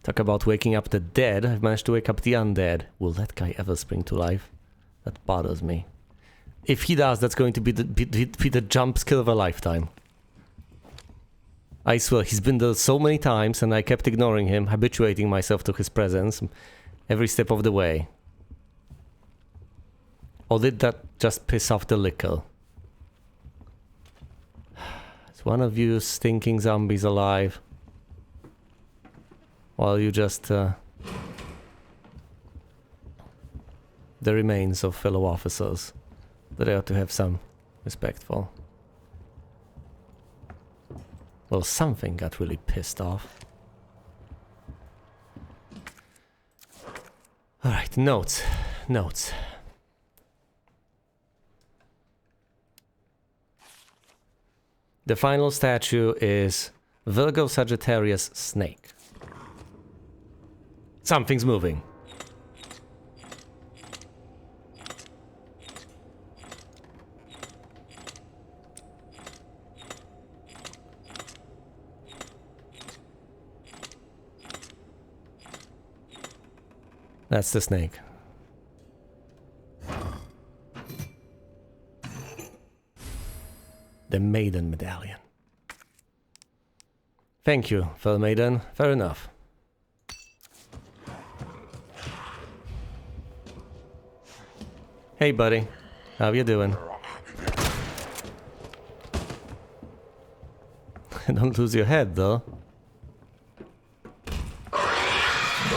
Talk about waking up the dead. I've managed to wake up the undead. Will that guy ever spring to life? That bothers me. If he does, that's going to be the jump scare of a lifetime. I swear, he's been there so many times and I kept ignoring him, habituating myself to his presence every step of the way. Or did that just piss off the liquor? Is one of you stinking zombies alive? While you just... the remains of fellow officers that I ought to have some respect for. Well, something got really pissed off. Right, notes. Notes. The final statue is Virgo Sagittarius Snake. Something's moving. That's the snake. The Maiden Medallion. Thank you, Fel Maiden. Fair enough. Hey, buddy. How you doing? Don't lose your head, though.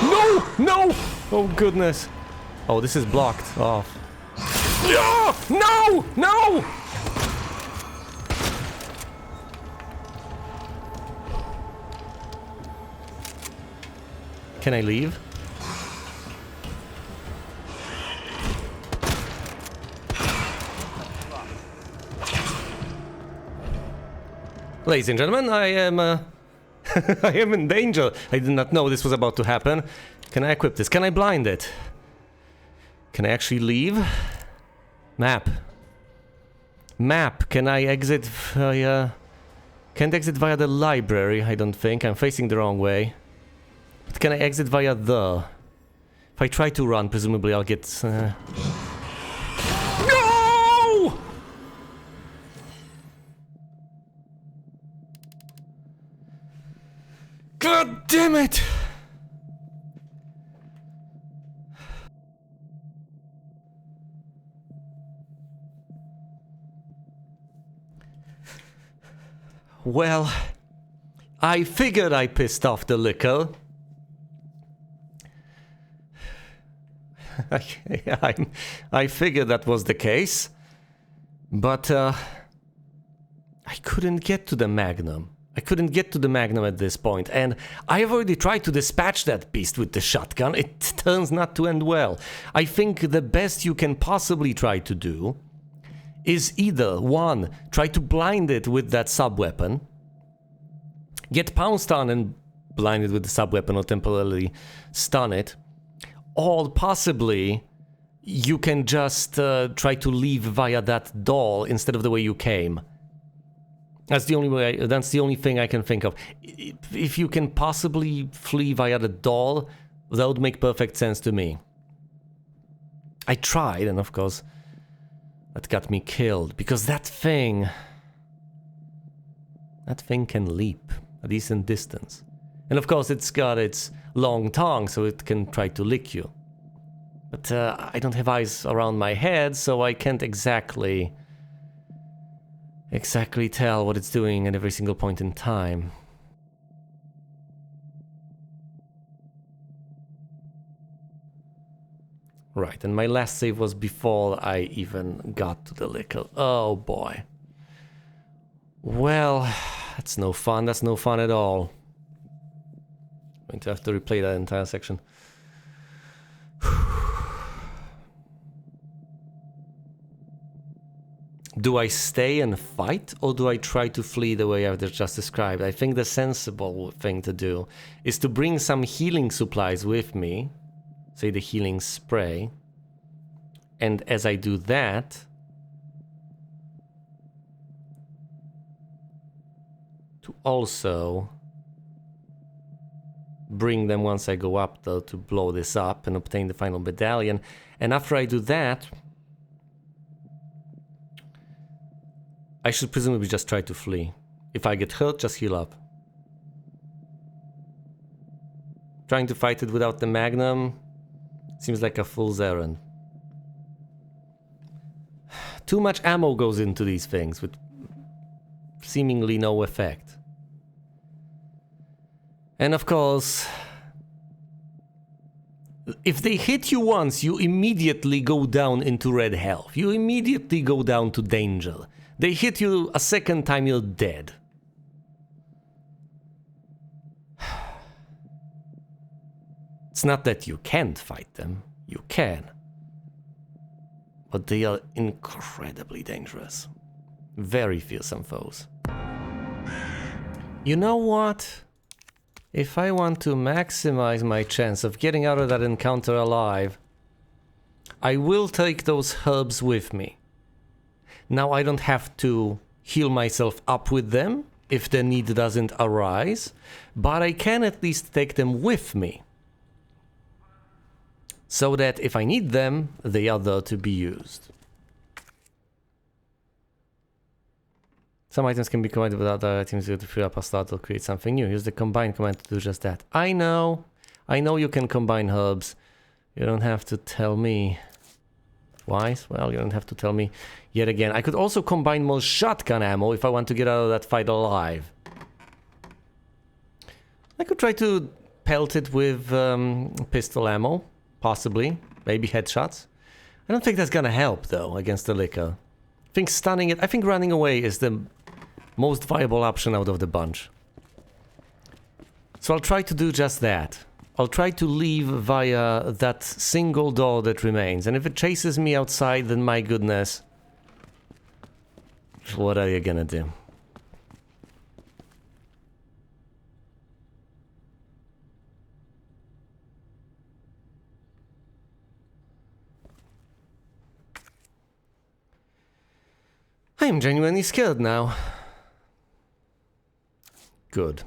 No! No! Oh, goodness. Oh, this is blocked off. No! No! Can I leave? Ladies and gentlemen, I am I am in danger. I did not know this was about to happen. Can I equip this? Can I blind it? Can I actually leave? Map. Map. Can I exit via... Can't exit via the library, I don't think. I'm facing the wrong way. But can I exit via the... If I try to run, presumably I'll get... No! God damn it! Well, I figured I pissed off the liquor. I figured that was the case. But, I couldn't get to the Magnum. I couldn't get to the Magnum at this point, and I have already tried to dispatch that beast with the shotgun. It turns not to end well. I think the best you can possibly try to do is either, one, try to blind it with that sub-weapon, get pounced on and blind it with the sub-weapon or temporarily stun it, or possibly you can just try to leave via that door instead of the way you came. That's the only way. That's the only thing I can think of. If you can possibly flee via the door, that would make perfect sense to me. I tried, and of course, that got me killed because that thing can leap a decent distance, and of course, it's got its long tongue, so it can try to lick you. But I don't have eyes around my head, so I can't exactly tell what it's doing at every single point in time. Right, and my last save was before I even got to the liquor. Oh boy. Well, that's no fun. That's no fun at all. I'm going to have to replay that entire section. Do I stay and fight, or do I try to flee the way I've just described? I think the sensible thing to do is to bring some healing supplies with me, say the healing spray, and as I do that, to also bring them once I go up, though, to blow this up and obtain the final medallion. And after I do that, I should presumably just try to flee. If I get hurt, just heal up. Trying to fight it without the Magnum seems like a fool's errand. Too much ammo goes into these things with seemingly no effect. And of course, if they hit you once, you immediately go down into red health. You immediately go down to danger. They hit you a second time, you're dead. It's not that you can't fight them. You can. But they are incredibly dangerous. Very fearsome foes. You know what? If I want to maximize my chance of getting out of that encounter alive, I will take those herbs with me. Now I don't have to heal myself up with them if the need doesn't arise, but I can at least take them with me. So that if I need them, they are there to be used. Some items can be combined with other items to free up a start or create something new. Use the combine command to do just that. I know you can combine herbs. You don't have to tell me. Wise? Well, you don't have to tell me yet again. I could also combine more shotgun ammo if I want to get out of that fight alive. I could try to pelt it with pistol ammo. Possibly. Maybe headshots. I don't think that's gonna help, though, against the liquor. I think stunning it... I think running away is the most viable option out of the bunch. So I'll try to do just that. I'll try to leave via that single door that remains. And if it chases me outside, then my goodness. What are you gonna do? I am genuinely scared now. Good.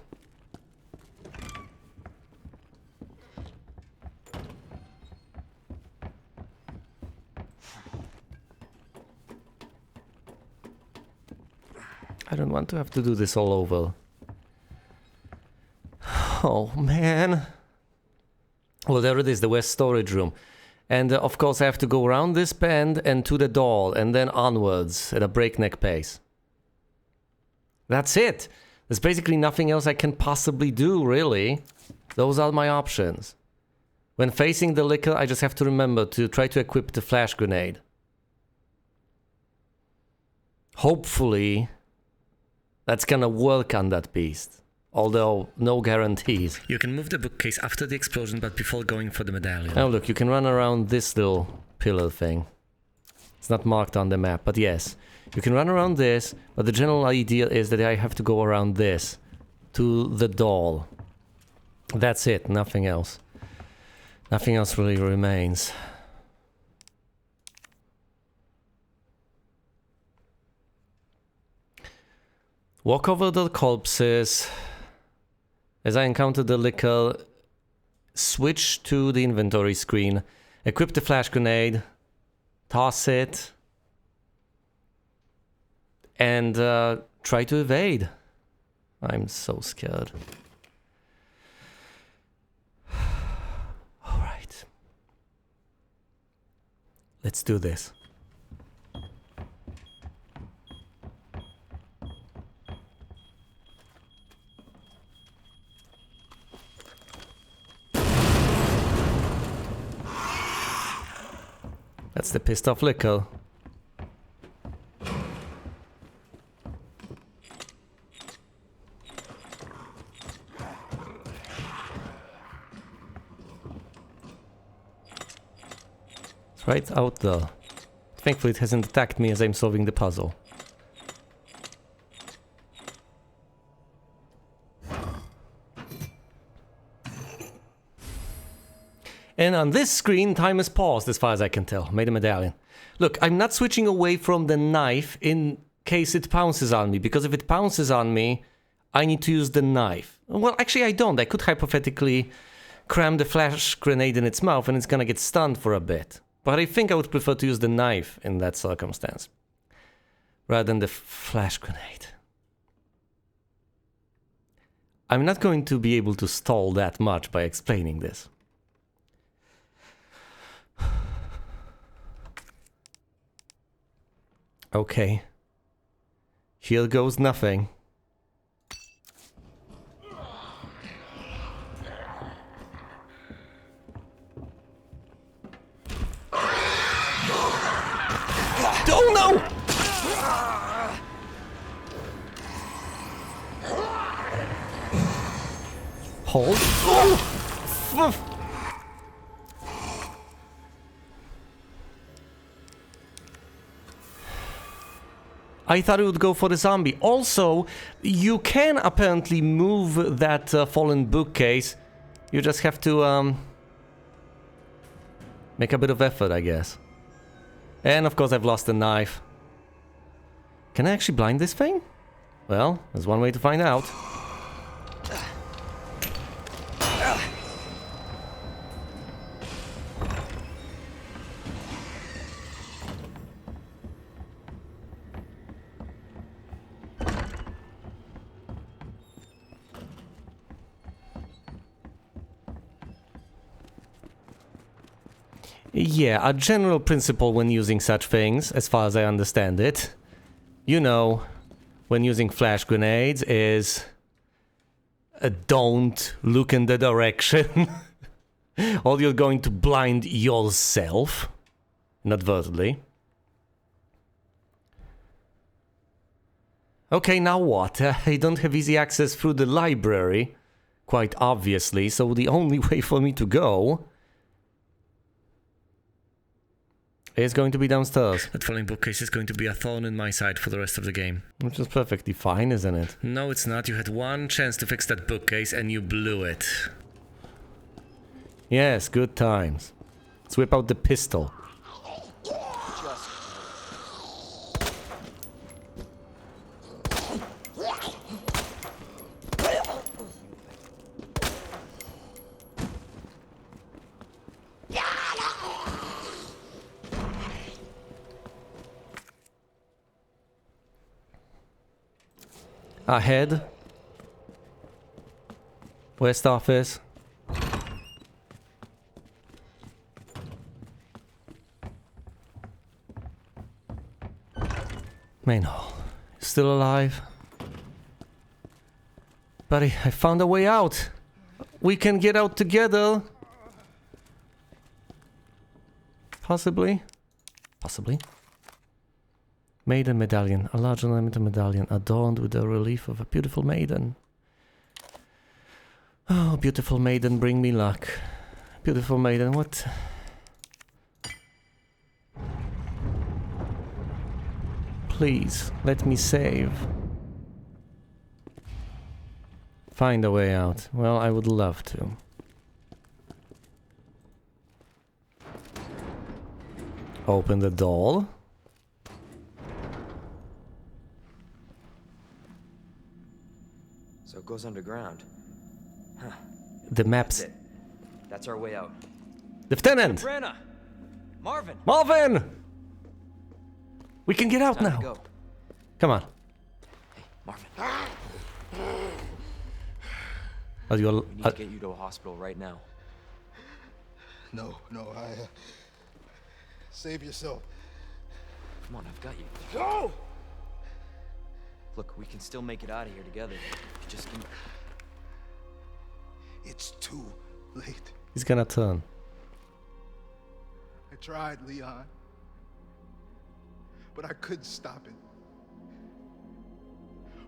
I don't want to have to do this all over. Oh, man. Well, there it is, the west storage room. And of course I have to go around this bend and to the door and then onwards at a breakneck pace. That's it. There's basically nothing else I can possibly do, really. Those are my options. When facing the liquor, I just have to remember to try to equip the flash grenade. Hopefully, that's gonna work on that beast. Although, no guarantees.
You can move the bookcase after the explosion, but before going for the medallion.
Oh look, you can run around this little pillar thing. It's not marked on the map, but yes. You can run around this, but the general idea is that I have to go around this to the doll. That's it, nothing else. Nothing else really remains. Walk over the corpses. As I encounter the liquor, switch to the inventory screen, equip the flash grenade, toss it, and try to evade. I'm so scared. Alright. Let's do this. That's the pissed off liquor. It's right out there. Thankfully it hasn't attacked me as I'm solving the puzzle. And on this screen, time has paused as far as I can tell. Made a medallion. Look, I'm not switching away from the knife in case it pounces on me, because if it pounces on me, I need to use the knife. Well, actually I don't. I could hypothetically cram the flash grenade in its mouth and it's gonna get stunned for a bit. But I think I would prefer to use the knife in that circumstance, rather than the flash grenade. I'm not going to be able to stall that much by explaining this. Okay. Here goes nothing. Oh no! Hold. Oh! I thought it would go for the zombie. Also, you can apparently move that fallen bookcase. You just have to make a bit of effort, I guess. And of course I've lost the knife. Can I actually blind this thing? Well, there's one way to find out. Yeah, a general principle when using such things, as far as I understand it, you know, when using flash grenades is don't look in the direction or you're going to blind yourself inadvertently. Okay, now what? I don't have easy access through the library, quite obviously, so the only way for me to go is going to be downstairs.
That falling bookcase is going to be a thorn in my side for the rest of the game.
Which is perfectly fine, isn't it?
No, it's not. You had one chance to fix that bookcase and you blew it.
Yes, good times. Let's whip out the pistol. Ahead. West office. Manhole. Still alive? Buddy, I found a way out. We can get out together. Possibly. Possibly. Maiden medallion, a large ornamental medallion adorned with the relief of a beautiful maiden. Oh, beautiful maiden, bring me luck. Beautiful maiden, what? Please, let me save. Find a way out. Well, I would love to. Open the door.
So it goes underground. Huh.
The maps.
That's it. That's our way out.
Lieutenant!
Brenna! Marvin!
Marvin! We can get out
Time to
now.
go.
Come on.
Hey, Marvin.
Are you
We need to get you to a hospital right now.
No, save yourself.
Come on, I've got you.
Go!
Look, we can still make it out of here together. Just give me...
It's too late.
He's gonna turn.
I tried, Leon. But I couldn't stop it.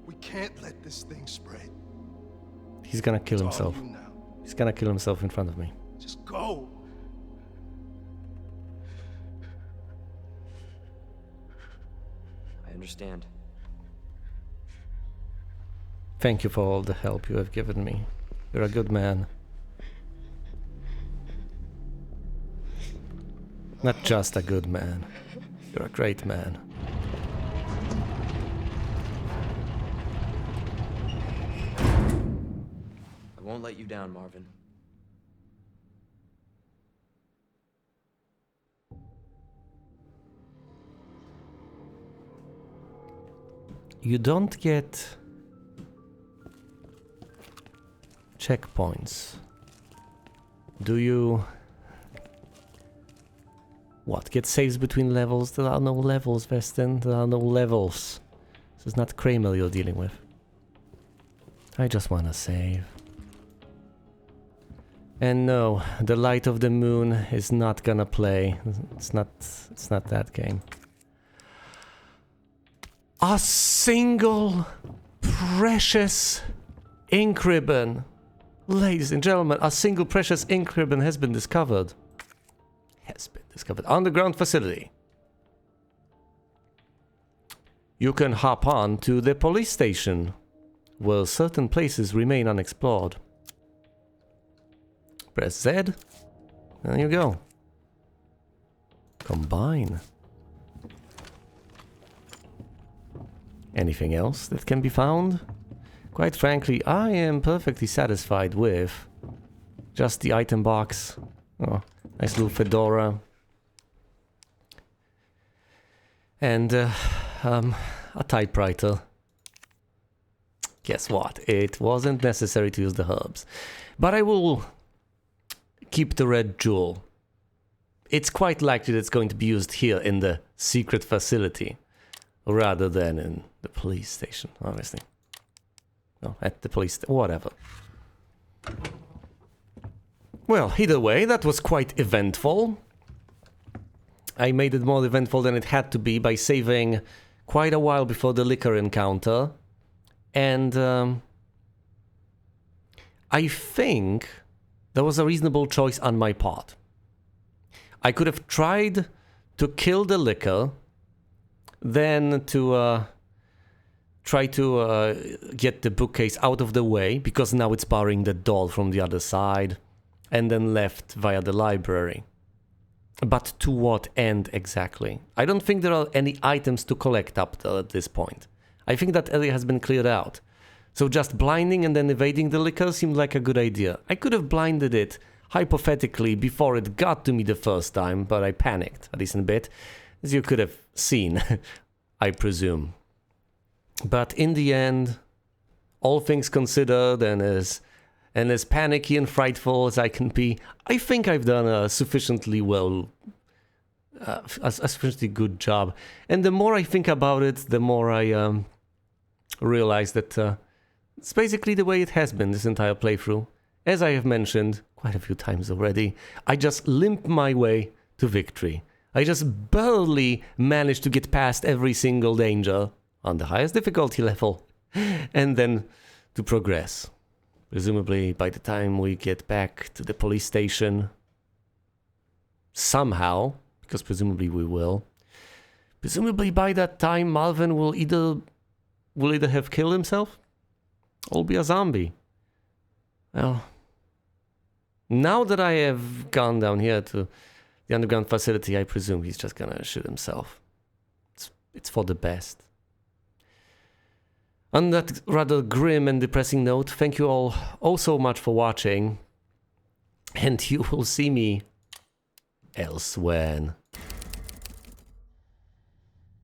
We can't let this thing spread.
He's gonna kill
It's all
himself.
you now.
He's gonna kill himself in front of me.
Just go.
I understand.
Thank you for all the help you have given me. You're a good man. Not just a good man. You're a great man.
I won't let you down, Marvin.
You don't get checkpoints. Do you? What? Get saves between levels? There are no levels, Weston. There are no levels. This is not Kramer you're dealing with. I just wanna save. And no, the light of the moon is not gonna play. It's not that game. A single precious ink ribbon. Ladies and gentlemen, a single precious ink ribbon has been discovered. Underground facility. you can hop on to the police station, where certain places remain unexplored. Press Z. There you go. Combine. Anything else that can be found? Quite frankly, I am perfectly satisfied with just the item box. Oh, nice little fedora. And a typewriter. Guess what? It wasn't necessary to use the herbs. But I will keep the red jewel. It's quite likely that it's going to be used here in the secret facility, rather than in the police station, obviously. No, at the police station, whatever. Well, either way, that was quite eventful. I made it more eventful than it had to be by saving quite a while before the liquor encounter. And I think that was a reasonable choice on my part. I could have tried to kill the liquor, then to try to get the bookcase out of the way, because now it's barring the door from the other side, and then left via the library. But to what end exactly? I don't think there are any items to collect up there at this point. I think that area has been cleared out. So just blinding and then evading the liquor seemed like a good idea. I could have blinded it, hypothetically, before it got to me the first time, but I panicked a decent bit, as you could have seen, I presume. But in the end, all things considered, and as panicky and frightful as I can be, I think I've done a sufficiently a sufficiently good job. And the more I think about it, the more I realize that it's basically the way it has been this entire playthrough. As I have mentioned quite a few times already, I just limp my way to victory. I just barely managed to get past every single danger on the highest difficulty level, and then to progress. Presumably by the time we get back to the police station, somehow, because presumably we will, presumably by that time Malvin will either have killed himself or be a zombie. Well, now that I have gone down here to the underground facility, I presume he's just gonna shoot himself. It's for the best. On that rather grim and depressing note, thank you all oh so much for watching, and you will see me elsewhere.